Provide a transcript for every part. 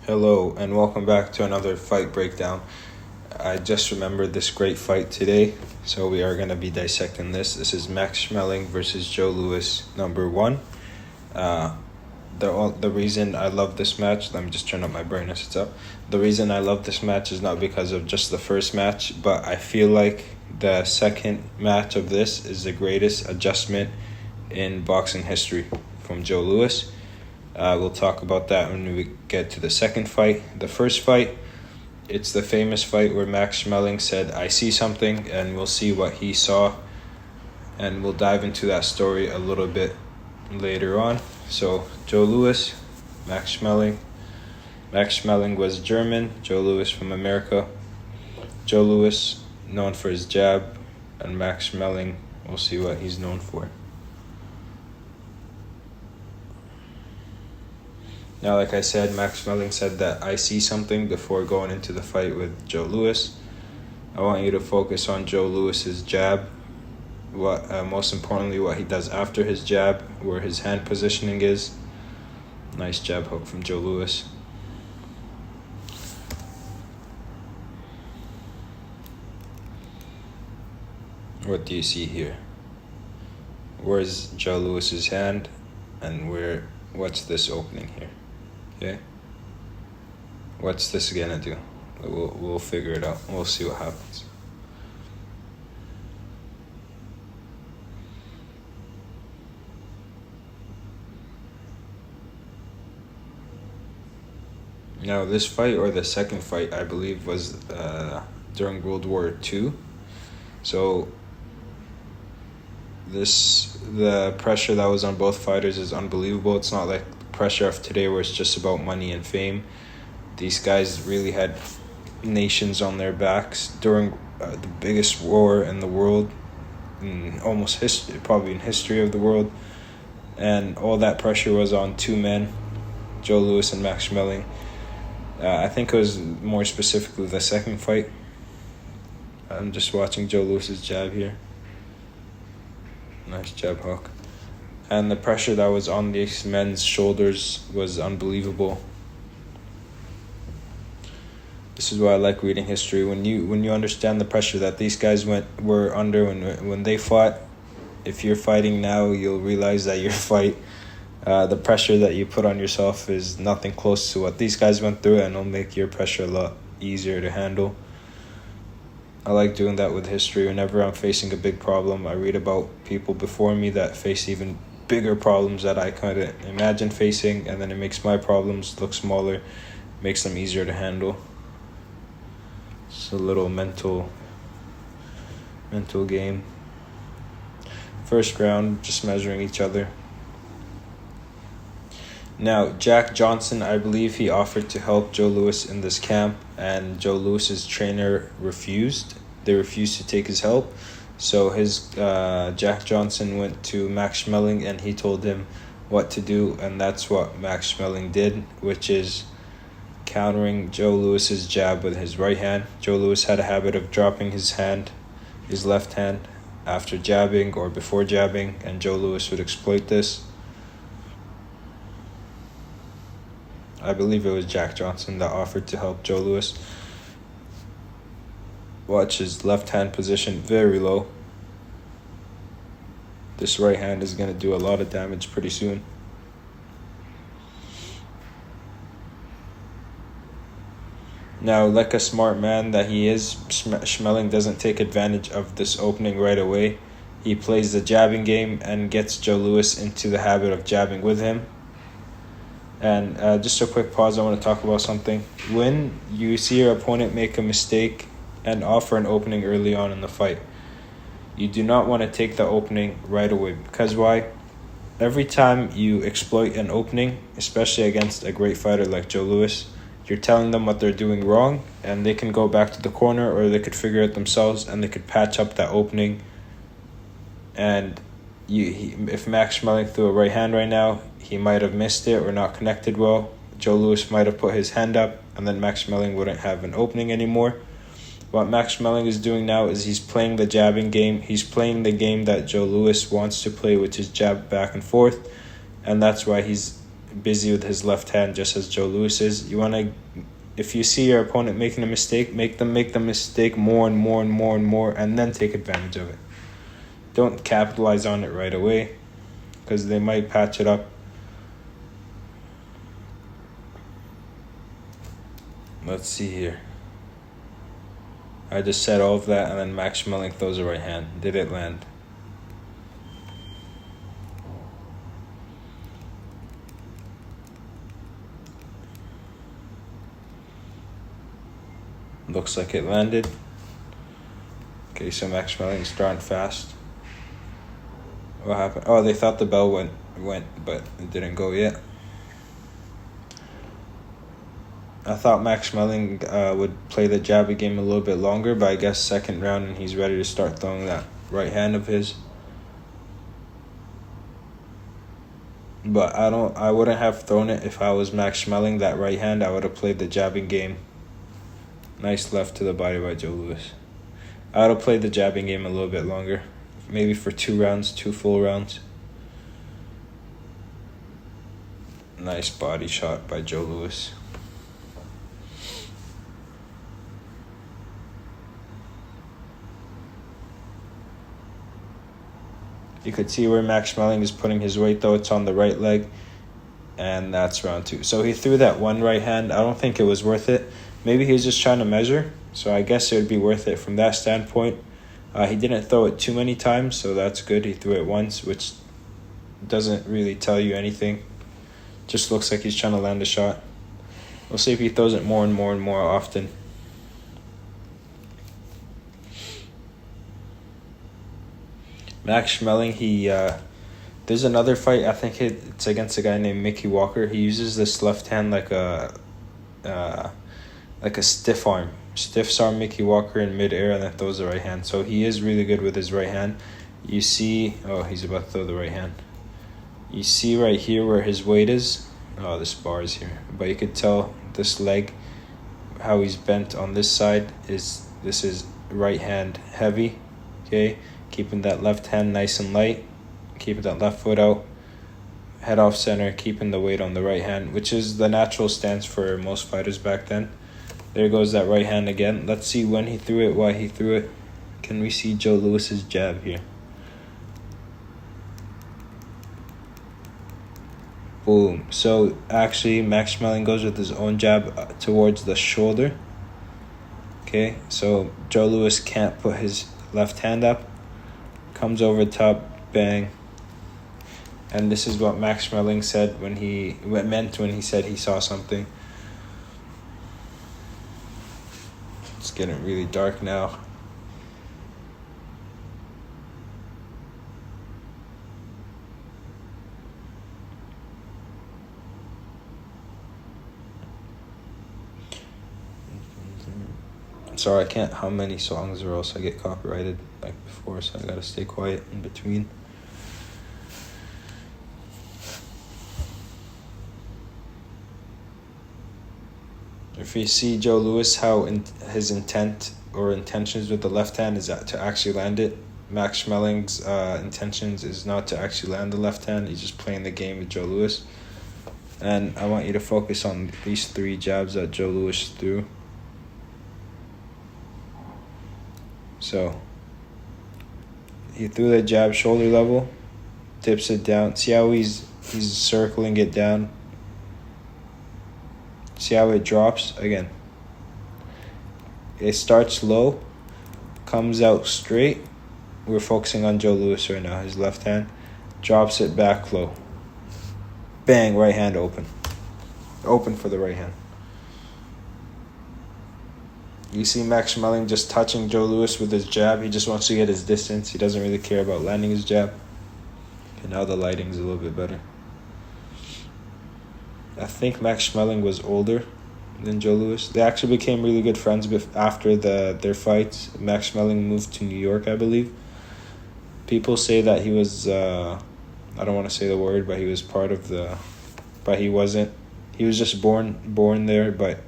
Hello and welcome back to another fight breakdown. I just remembered this great fight today, so we are going to be dissecting this. This is Max Schmeling versus Joe Louis, number one. The reason I love this match, let me just turn up my brightness, it's up. The reason I love this match is not because of just the first match, but I feel like the second match of this is the greatest adjustment in boxing history from Joe Louis. We'll talk about that when we get to the second fight. The first fight, it's the famous fight where Max Schmeling said, "I see something," and we'll see what he saw. And we'll dive into that story a little bit later on. So, Joe Louis, Max Schmeling. Max Schmeling was German, Joe Louis from America. Joe Louis, known for his jab, and Max Schmeling, we'll see what he's known for. Now, like I said, Max Schmeling said that I see something before going into the fight with Joe Louis. I want you to focus on Joe Louis's jab. Most importantly, what he does after his jab, where his hand positioning is. Nice jab hook from Joe Louis. What do you see here? Where's Joe Louis's hand, and what's this opening here? Okay. What's this gonna do? We'll figure it out. We'll see what happens. Now, this fight, or the second fight, I believe, was during World War II. So the pressure that was on both fighters is unbelievable. It's not like pressure of today where it's just about money and fame. These guys really had nations on their backs during the biggest war in the world, in almost history, probably in history of the world, and all that pressure was on two men, Joe Louis and Max Schmeling. I think it was more specifically the second fight. I'm just watching Joe Louis's jab here. Nice jab hook. And the pressure that was on these men's shoulders was unbelievable. This is why I like reading history. When you understand the pressure that these guys were under when they fought, if you're fighting now, you'll realize that your fight, the pressure that you put on yourself is nothing close to what these guys went through, and it'll make your pressure a lot easier to handle. I like doing that with history. Whenever I'm facing a big problem, I read about people before me that face even bigger problems that I kind of imagine facing, and then it makes my problems look smaller, makes them easier to handle. It's a little mental game. First round, just measuring each other. Now, Jack Johnson, I believe he offered to help Joe Louis in this camp, and Joe Louis's trainer refused. They refused to take his help. So Jack Johnson went to Max Schmeling, and he told him what to do, and that's what Max Schmeling did, which is countering Joe Louis's jab with his right hand. Joe Louis had a habit of dropping his left hand, after jabbing or before jabbing, and Joe Louis would exploit this. I believe it was Jack Johnson that offered to help Joe Louis. Watch his left hand position very low. This right hand is going to do a lot of damage pretty soon. Now, like a smart man that he is, Schmeling doesn't take advantage of this opening right away. He plays the jabbing game and gets Joe Louis into the habit of jabbing with him. And just a quick pause, I want to talk about something. When you see your opponent make a mistake and offer an opening early on in the fight, you do not want to take the opening right away. Because why? Every time you exploit an opening, especially against a great fighter like Joe Louis, you're telling them what they're doing wrong, and they can go back to the corner, or they could figure it themselves, and they could patch up that opening. And if Max Schmeling threw a right hand right now, he might have missed it or not connected well. Joe Louis might have put his hand up, and then Max Schmeling wouldn't have an opening anymore. What Max Schmeling is doing now is he's playing the jabbing game. He's playing the game that Joe Louis wants to play, which is jab back and forth. And that's why he's busy with his left hand just as Joe Louis is. You want to, if you see your opponent making a mistake, make them make the mistake more and more and more and more, and then take advantage of it. Don't capitalize on it right away, because they might patch it up. Let's see here. I just said all of that, and then Max Schmeling throws a right hand. Did it land? Looks like it landed. Okay, so Max Schmeling is drawing fast. What happened? Oh, they thought the bell went, but it didn't go yet. I thought Max Schmeling would play the jabby game a little bit longer, but I guess second round and he's ready to start throwing that right hand of his. But I wouldn't have thrown it if I was Max Schmeling. That right hand, I would have played the jabbing game. Nice left to the body by Joe Louis. I would have played the jabbing game a little bit longer. Maybe for 2 rounds, 2 full rounds. Nice body shot by Joe Louis. You could see where Max Schmeling is putting his weight, though. It's on the right leg. And that's round 2. So he threw that one right hand. I don't think it was worth it. Maybe he was just trying to measure. So I guess it would be worth it from that standpoint. He didn't throw it too many times, so that's good. He threw it once, which doesn't really tell you anything. Just looks like he's trying to land a shot. We'll see if he throws it more and more and more often. Max Schmeling, there's another fight. I think it's against a guy named Mickey Walker. He uses this left hand like a stiff arm. Stiffs arm Mickey Walker in midair and then throws the right hand. So he is really good with his right hand. You see, oh, he's about to throw the right hand. You see right here where his weight is. Oh, this bar is here. But you could tell this leg, how he's bent on this side, this is right hand heavy. Okay, keeping that left hand nice and light. Keeping that left foot out. Head off center, keeping the weight on the right hand, which is the natural stance for most fighters back then. There goes that right hand again. Let's see when he threw it, why he threw it. Can we see Joe Louis's jab here? Boom. So actually, Max Schmeling goes with his own jab towards the shoulder. Okay, so Joe Louis can't put his left hand up. Comes over top, bang. And this is what Max Schmeling said when he said he saw something. It's getting really dark now. Sorry, I can't hum any songs or else I get copyrighted like before, so I gotta stay quiet in between. If you see Joe Louis, how his intent or intentions with the left hand is to actually land it. Max Schmeling's intentions is not to actually land the left hand. He's just playing the game with Joe Louis. And I want you to focus on these 3 jabs that Joe Louis threw. So he threw the jab shoulder level, tips it down. See how he's circling it down. See how it drops again. It starts low, comes out straight. We're focusing on Joe Louis right now. His left hand drops it back low. Bang, right hand open. Open for the right hand. You see Max Schmeling just touching Joe Louis with his jab. He just wants to get his distance. He doesn't really care about landing his jab. And now the lighting's a little bit better. I think Max Schmeling was older than Joe Louis. They actually became really good friends after their fights. Max Schmeling moved to New York, I believe. People say that he was, I don't want to say the word, but he was part of but he wasn't. He was just born there, but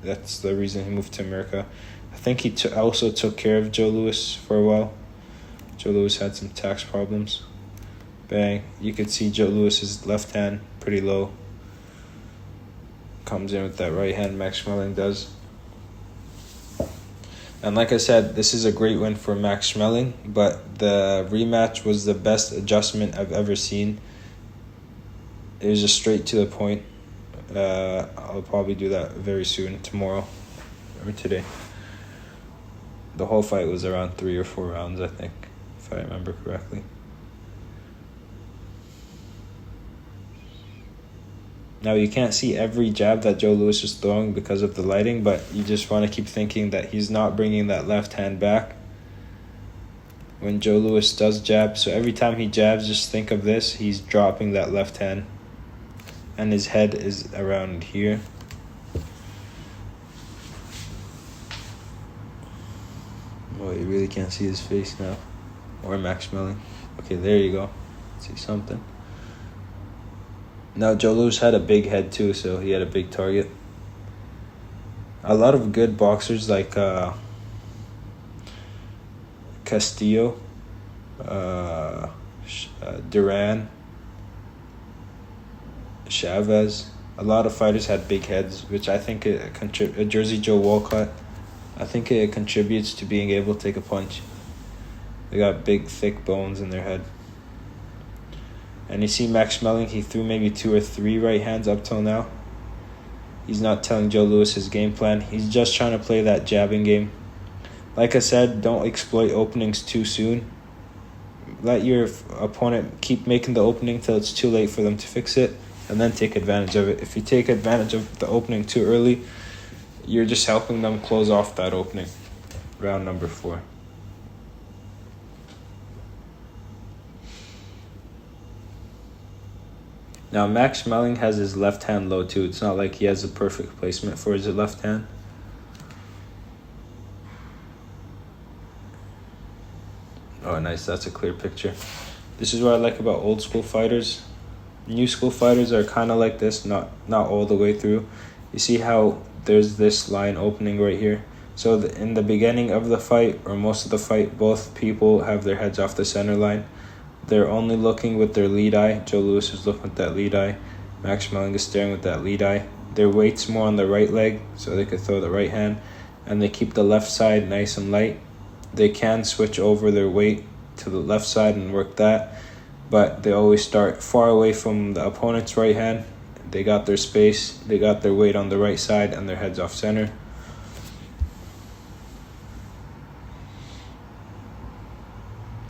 that's the reason he moved to America. I think he also took care of Joe Louis for a while. Joe Louis had some tax problems. Bang. You could see Joe Louis's left hand pretty low. comes in with that right hand, Max Schmeling does. And like I said, this is a great win for Max Schmeling, but the rematch was the best adjustment I've ever seen. It was just straight to the point. I'll probably do that very soon, tomorrow or today. The whole fight was around 3 or 4 rounds, I think, if I remember correctly. Now, you can't see every jab that Joe Louis is throwing because of the lighting, but you just want to keep thinking that he's not bringing that left hand back when Joe Louis does jab. So every time he jabs, just think of this. He's dropping that left hand, and his head is around here. Oh, you really can't see his face now. Or Max Schmeling. Okay, there you go. See something. Now, Joe Louis had a big head too, so he had a big target. A lot of good boxers like Castillo, Duran, Chavez. A lot of fighters had big heads, which I think Jersey Joe Walcott, I think it contributes to being able to take a punch. They got big, thick bones in their head. And you see Max Schmeling, he threw maybe 2 or 3 right hands up till now. He's not telling Joe Louis his game plan. He's just trying to play that jabbing game. Like I said, don't exploit openings too soon. Let your opponent keep making the opening till it's too late for them to fix it, and then take advantage of it. If you take advantage of the opening too early, you're just helping them close off that opening. Round number 4. Now, Max Schmeling has his left hand low too. It's not like he has a perfect placement for his left hand. Oh, nice. That's a clear picture. This is what I like about old school fighters. New school fighters are kind of like this, not all the way through. You see how there's this line opening right here? So in the beginning of the fight, or most of the fight, both people have their heads off the center line. They're only looking with their lead eye. Joe Louis is looking with that lead eye. Max Schmeling is staring with that lead eye. Their weight's more on the right leg, so they could throw the right hand. And they keep the left side nice and light. They can switch over their weight to the left side and work that. But they always start far away from the opponent's right hand. They got their space. They got their weight on the right side and their heads off center.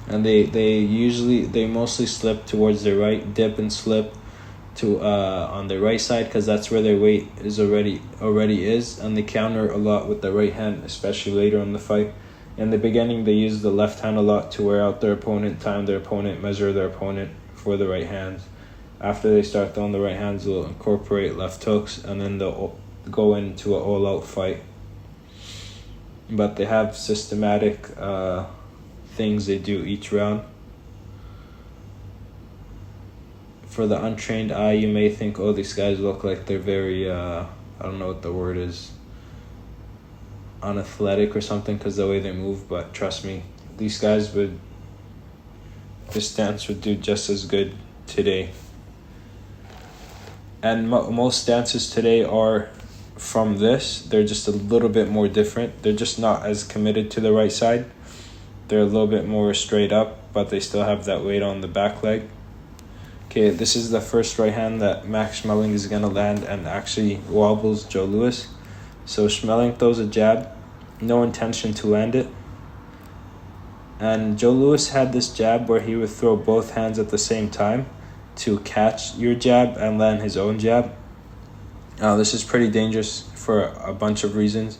And they mostly slip towards their right, dip and slip to on the right side, because that's where their weight is already is, and they counter a lot with the right hand, especially later in the fight. In the beginning, they use the left hand a lot to wear out their opponent, time their opponent, measure their opponent for the right hands. After they start throwing the right hands, they'll incorporate left hooks, and then they'll go into an all-out fight. But they have systematic things they do each round. For the untrained eye, you may think, oh, these guys look like they're very, I don't know what the word is, unathletic or something because the way they move, but trust me, these guys this stance would do just as good today. And most stances today are from this. They're just a little bit more different. They're just not as committed to the right side. They're a little bit more straight up, but they still have that weight on the back leg. Okay, this is the first right hand that Max Schmeling is going to land and actually wobbles Joe Louis. So Schmeling throws a jab, no intention to land it. And Joe Louis had this jab where he would throw both hands at the same time to catch your jab and land his own jab. This is pretty dangerous for a bunch of reasons.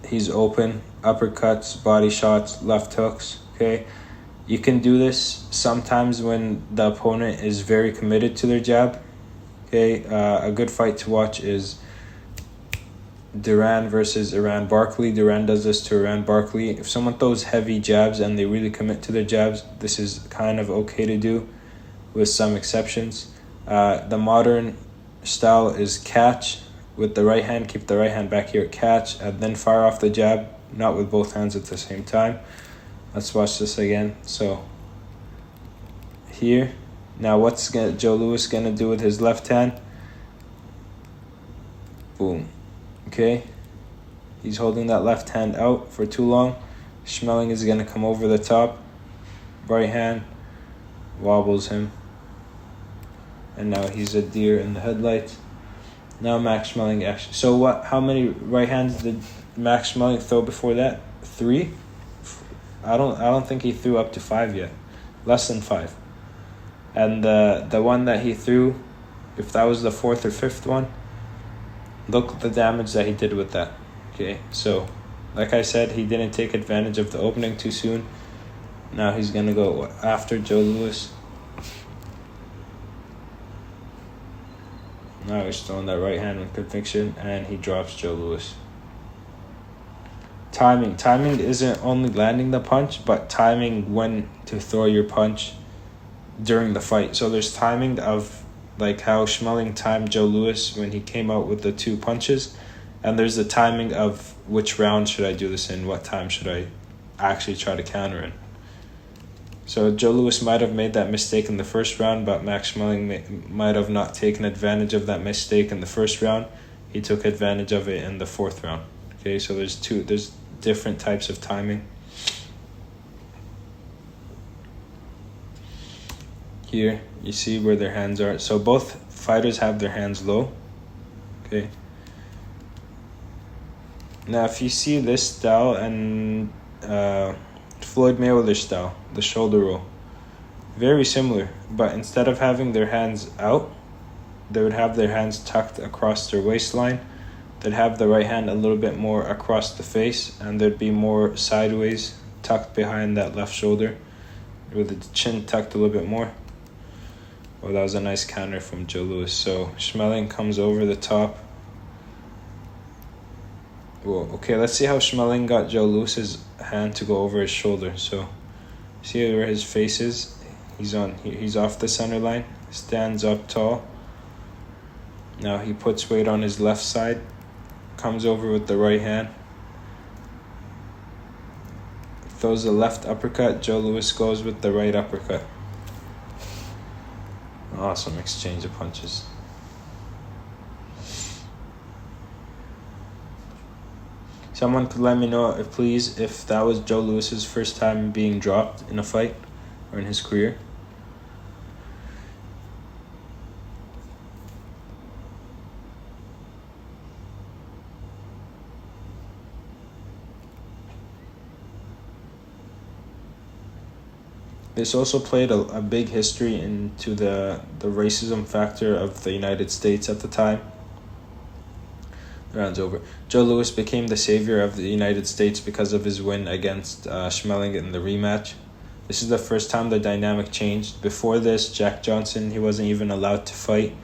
He's open, uppercuts, body shots, left hooks, okay? You can do this sometimes when the opponent is very committed to their jab, okay? A good fight to watch is Duran versus Iran Barkley. Duran does this to Iran Barkley. If someone throws heavy jabs and they really commit to their jabs, this is kind of okay to do with some exceptions. The modern style is catch with the right hand, keep the right hand back here, catch, and then fire off the jab, not with both hands at the same time. Let's watch this again. So here, now what's Joe Louis gonna do with his left hand? Boom. Okay. He's holding that left hand out for too long. Schmeling is going to come over the top. Right hand wobbles him. And now he's a deer in the headlights. Now Max Schmeling actually. So what? How many right hands did Max Schmeling throw before that? 3? I don't think he threw up to 5 yet. Less than 5. And the one that he threw, if that was the 4th or 5th one, look at the damage that he did with that. Okay, so like I said, he didn't take advantage of the opening too soon. Now he's gonna go after Joe Louis. Now he's throwing that right hand with conviction, and he drops Joe Louis. Timing isn't only landing the punch, but timing when to throw your punch during the fight. So there's timing of like how Schmeling timed Joe Louis when he came out with the 2 punches, and there's the timing of which round should I do this in, what time should I actually try to counter in. So Joe Louis might have made that mistake in the first round, but Max Schmeling might have not taken advantage of that mistake in the first round. He took advantage of it in the 4th round. Okay, so there's different types of timing. Here, you see where their hands are. So both fighters have their hands low. Okay. Now, if you see this style and Floyd Mayweather style, the shoulder roll, very similar. But instead of having their hands out, they would have their hands tucked across their waistline. They'd have the right hand a little bit more across the face, and they'd be more sideways, tucked behind that left shoulder, with the chin tucked a little bit more. Oh, that was a nice counter from Joe Louis. So Schmeling comes over the top. Whoa, okay, let's see how Schmeling got Joe Louis's hand to go over his shoulder. So see where his face is? He's off the center line, stands up tall. Now he puts weight on his left side, comes over with the right hand, throws the left uppercut. Joe Louis goes with the right uppercut. Awesome exchange of punches. Someone could let me know, please, if that was Joe Louis's first time being dropped in a fight or in his career. This also played a big history into the racism factor of the United States at the time. The round's over. Joe Louis became the savior of the United States because of his win against Schmeling in the rematch. This is the first time the dynamic changed. Before this, Jack Johnson, he wasn't even allowed to fight.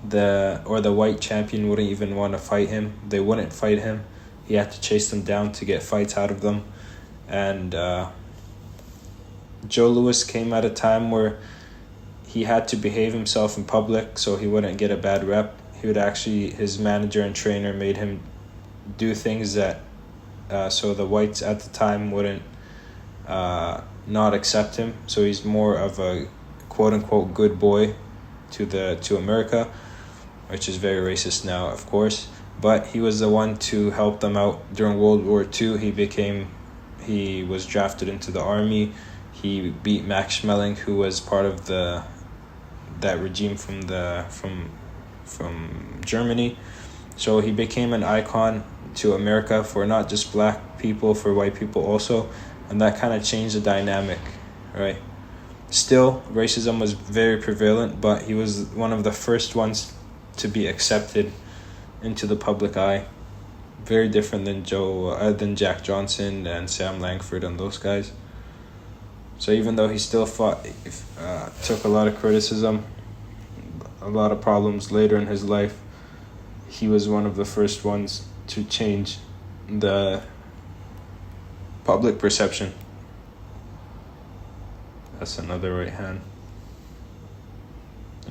The white champion wouldn't even want to fight him. They wouldn't fight him. He had to chase them down to get fights out of them. And Joe Louis came at a time where he had to behave himself in public so he wouldn't get a bad rep. His manager and trainer made him do things that so the whites at the time wouldn't not accept him. So he's more of a quote unquote good boy to America, which is very racist now, of course. But he was the one to help them out during World War II. He was drafted into the army. He beat Max Schmeling, who was part of that regime from Germany. So he became an icon to America for not just black people, for white people also, and that kind of changed the dynamic, right? Still, racism was very prevalent, but he was one of the first ones to be accepted into the public eye. Very different than Jack Johnson and Sam Langford and those guys. So even though he still took a lot of criticism, a lot of problems later in his life, he was one of the first ones to change the public perception. That's another right hand.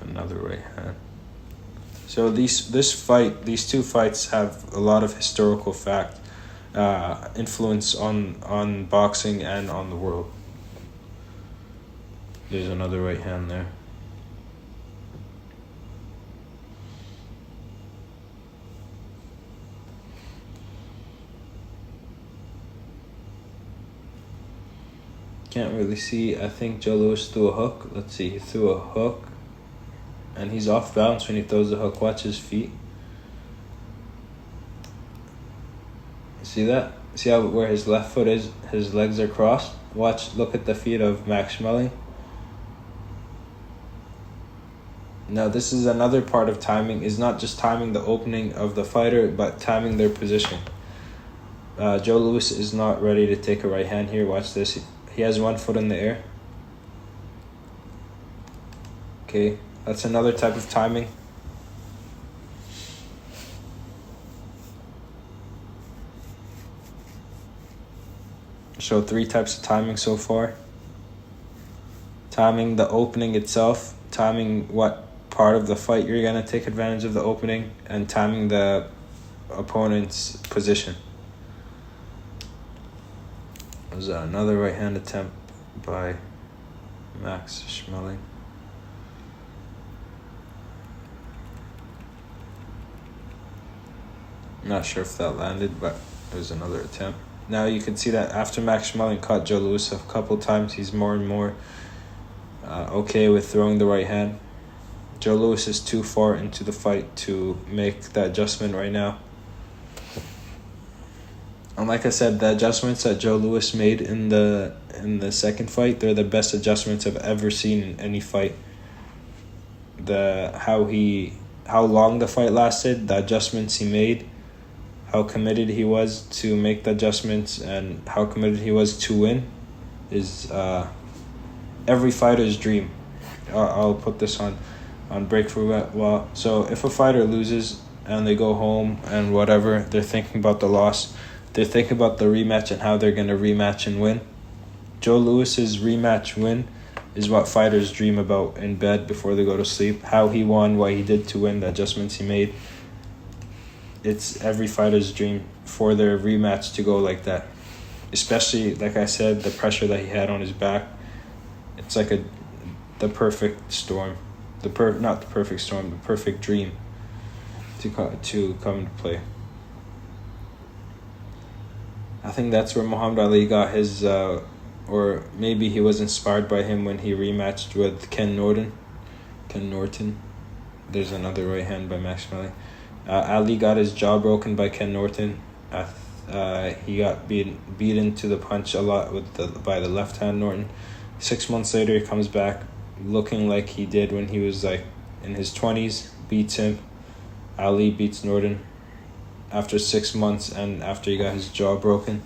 Another right hand. So these two fights have a lot of historical influence on boxing and on the world. There's another right hand there. can't really see. I think Joe Louis threw a hook. Let's see, he threw a hook. And he's off balance when he throws the hook. Watch his feet. See that? See how where his left foot is? His legs are crossed. Look at the feet of Max Schmeling. Now this is another part of timing. Is not just timing the opening of the fighter, but timing their position. Joe Louis is not ready to take a right hand here. Watch this. He has one foot in the air. Okay, that's another type of timing. Show 3 types of timing so far. Timing the opening itself, timing what part of the fight you're going to take advantage of the opening, and timing the opponent's position. Was another right hand attempt by Max Schmeling. Not sure if that landed, but it was another attempt. Now you can see that after Max Schmeling caught Joe Louis a couple times, he's more and more okay with throwing the right hand. Joe Louis is too far into the fight to make that adjustment right now. And like I said, the adjustments that Joe Louis made in the second fight, they're the best adjustments I've ever seen in any fight. How long the fight lasted, the adjustments he made, how committed he was to make the adjustments, and how committed he was to win is every fighter's dream. I'll put this on break for a while. So if a fighter loses and they go home and whatever, they're thinking about the loss. They're thinking about the rematch and how they're going to rematch and win. Joe Louis's rematch win is what fighters dream about in bed before they go to sleep. How he won, what he did to win, the adjustments he made. It's every fighter's dream for their rematch to go like that. Especially, like I said, the pressure that he had on his back. It's like the perfect storm. Not the perfect storm, the perfect dream to come into play. I think that's where Muhammad Ali got his, or maybe he was inspired by him when he rematched with Ken Norton. There's another right hand by Max Schmeling. Ali got his jaw broken by Ken Norton. He got beaten to the punch a lot by the left hand Norton. 6 months later, he comes back looking like he did when he was like in his 20s, beats him. Ali beats Norton after 6 months and after he got his jaw broken.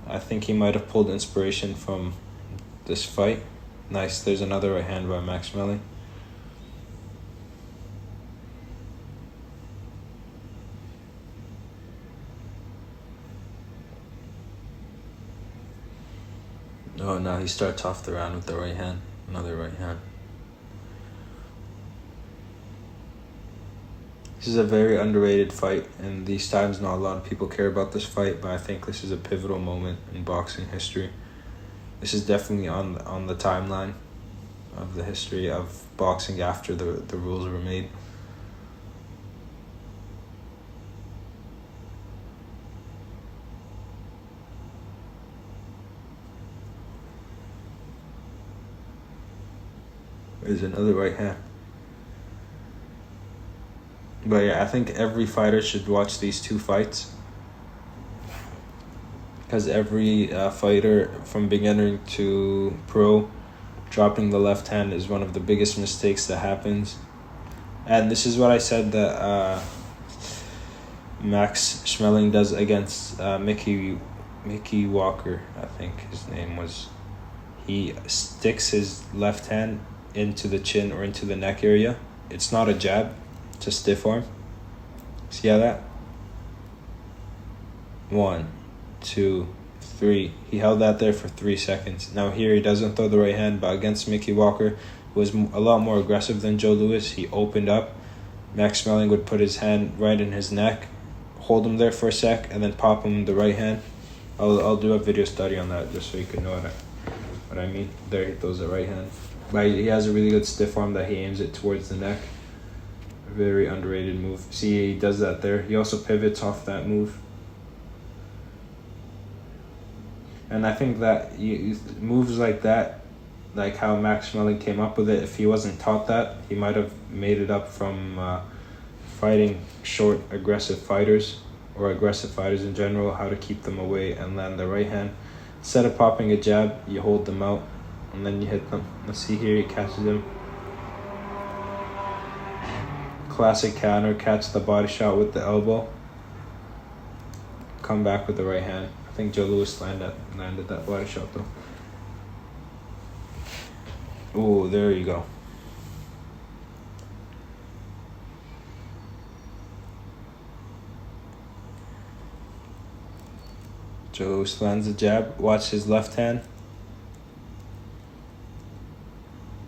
I think he might have pulled inspiration from this fight. Nice, there's another right hand by Max Schmeling. Oh, now he starts off the round with the right hand. Another right hand. This is a very underrated fight, and these times not a lot of people care about this fight, but I think this is a pivotal moment in boxing history. This is definitely on the timeline of the history of boxing after the rules were made. There's another right hand. But yeah, I think every fighter should watch these 2 fights. Because every fighter from beginner to pro, dropping the left hand is one of the biggest mistakes that happens. And this is what I said that Max Schmeling does against Mickey Walker, I think his name was. He sticks his left hand into the chin or into the neck area. It's not a jab, it's a stiff arm. See how that? 1, 2, 3. He held that there for 3 seconds. Now here he doesn't throw the right hand, but against Mickey Walker, who was a lot more aggressive than Joe Louis, he opened up. Max Schmeling would put his hand right in his neck, hold him there for a sec, and then pop him the right hand. I'll do a video study on that just so you can know what I mean. There he throws the right hand. But he has a really good stiff arm that he aims it towards the neck. A very underrated move. See, he does that there. He also pivots off that move. And I think that moves like that, like how Max Schmeling came up with it, if he wasn't taught that, he might have made it up from fighting short, aggressive fighters, or aggressive fighters in general, how to keep them away and land the right hand. Instead of popping a jab, you hold them out and then you hit them. Let's see here, he catches him. Classic counter, catch the body shot with the elbow. Come back with the right hand. I think Joe Louis landed that body shot though. Oh, there you go. Joe Louis lands a jab. Watch his left hand.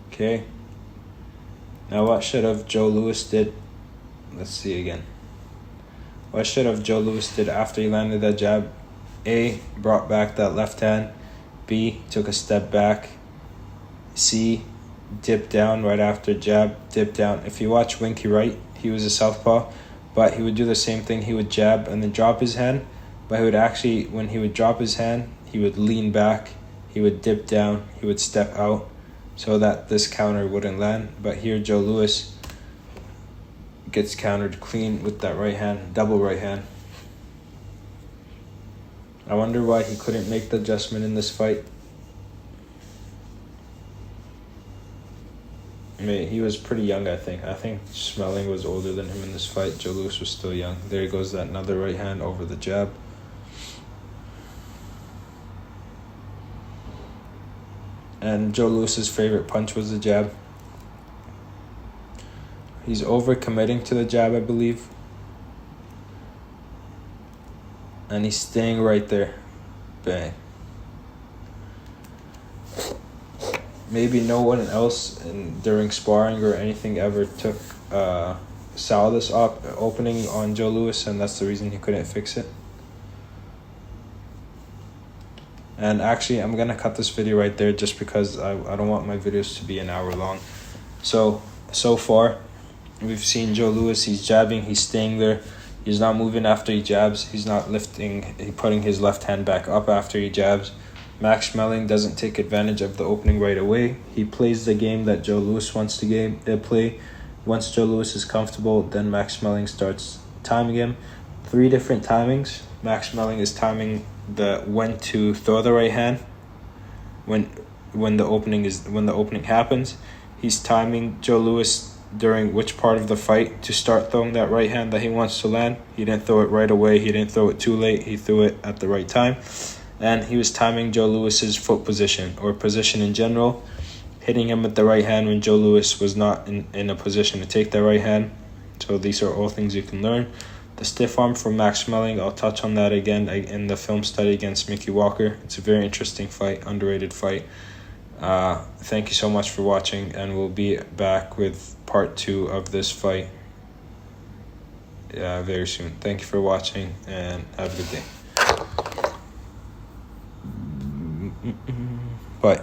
Okay. Now what should have Joe Louis did? Let's see again. What should have Joe Louis did after he landed that jab? A, brought back that left hand. B, took a step back. C, dipped down right after jab, dip down. If you watch Winky Wright, he was a southpaw, but he would do the same thing. He would jab and then drop his hand, but he would actually, when he would drop his hand, he would lean back, he would dip down, he would step out so that this counter wouldn't land. But here Joe Louis gets countered clean with that right hand, double right hand. I wonder why he couldn't make the adjustment in this fight. I mean, he was pretty young, I think. I think Schmeling was older than him in this fight. Joe Louis was still young. There goes that another right hand over the jab. And Joe Louis's favorite punch was the jab. He's overcommitting to the jab, I believe. And he's staying right there. Bang. Maybe no one else during sparring or anything ever saw this opening on Joe Louis, and that's the reason he couldn't fix it. And actually, I'm going to cut this video right there just because I don't want my videos to be an hour long. So far, we've seen Joe Louis. He's jabbing. He's staying there. He's not moving after he jabs. He's not putting his left hand back up after he jabs. Max Schmeling doesn't take advantage of the opening right away. He plays the game that Joe Louis wants to play. Once Joe Louis is comfortable, then Max Schmeling starts timing him. 3 different timings. Max Schmeling is timing when to throw the right hand. When the opening happens, he's timing Joe Louis during which part of the fight to start throwing that right hand that he wants to land. He didn't throw it right away. He didn't throw it too late. He threw it at the right time. And he was timing Joe Louis's foot position or position in general, hitting him with the right hand when Joe Louis was not in a position to take that right hand. So these are all things you can learn. The stiff arm from Max Schmeling, I'll touch on that again in the film study against Mickey Walker. It's a very interesting fight, underrated fight. Thank you so much for watching, and we'll be back with part 2 of this fight very soon. Thank you for watching, and have a good day. Bye.